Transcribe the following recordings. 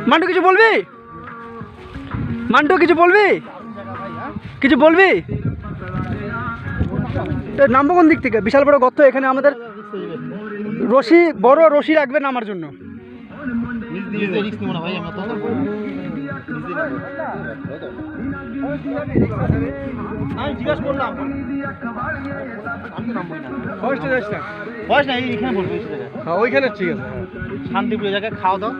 Mantoux কিছু বলবি? Mantoux কিছু বলবি? কিছু বলবি? নামবো কোন দিক থেকে? বিশাল বড় গর্ত, এখানে আমাদের রশি, বড় রশি রাখবে নামার জন্য। ওইখানে ঠিক আছে, শান্তিপুর জায়গায় খাওয়া দাও,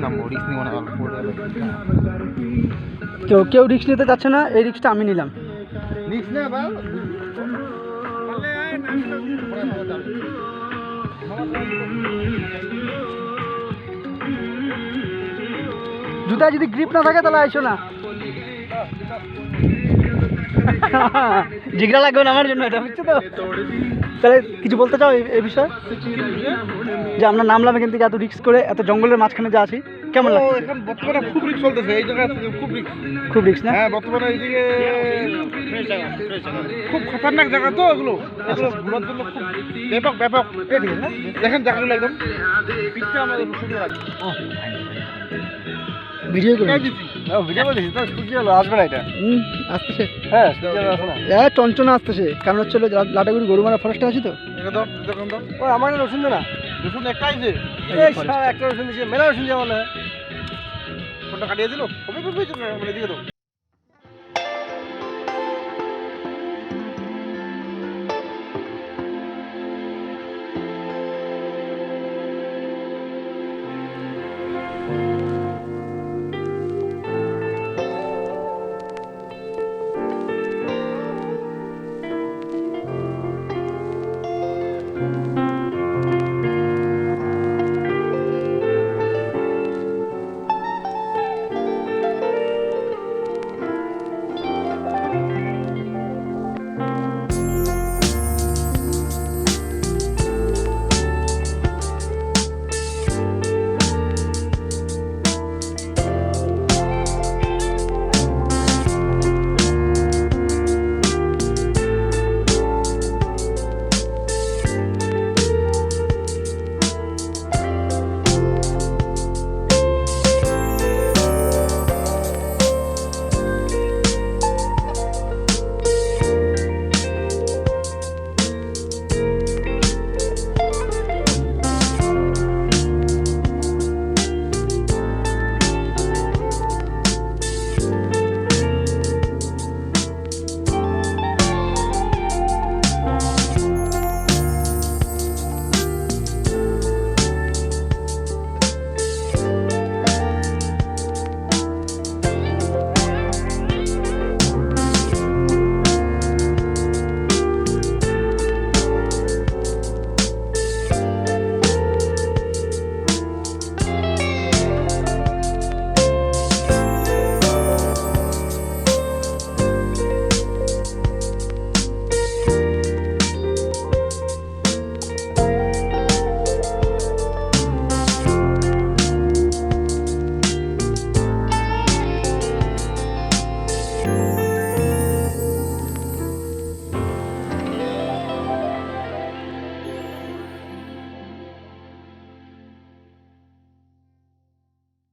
নামবো, রিস্ক নিবো না। তো কেউ রিস্ক নিতে চাচ্ছে না, এই রিস্কটা আমি নিলাম। জুতায় যদি গ্রিপ না থাকে তাহলে আইসো না। জিগরা লাগবে না আমার জন্য, এটা বুঝছো তো? তাহলে কিছু বলতে চাও এই বিষয়ে, যে আমরা নামলাম এখান থেকে এত রিস্ক করে, এত জঙ্গলের মাঝখানে যে আছি, কেমন লাগছে? এখন বর্তমানে খুব রিস্ক চলতেছে এই জায়গায়, খুব রিস্ক। খুব রিস্ক না? হ্যাঁ, বর্তমানে এইদিকে খুব খতরনাক জায়গা তো এগুলো, এগুলো ঘোরার জন্য খুব ব্যাপক ব্যাপক। দেখেন জায়গাগুলো একদম পিকটা আমাদের সুন্দর লাগে। ভিডিও করে ভিডিও বলছি তো, সূর্য আলো আসবে না এটা। আসতেছে, হ্যাঁ সূর্য আলো আসবে না। চঞ্চনা আসতেছে, কারণ হচ্ছে লাটাগুড়ি গরুমারা ফরেস্টে আছি তো। একদম দেখুন তো, ও আমার রসুন দে না, রসুন একটাই যে একটা রসুন দিয়েছে, মেলা রসুন দিয়ে বলে ফোনটা কাটিয়ে দিল, কবে কবে মানে দিকে তো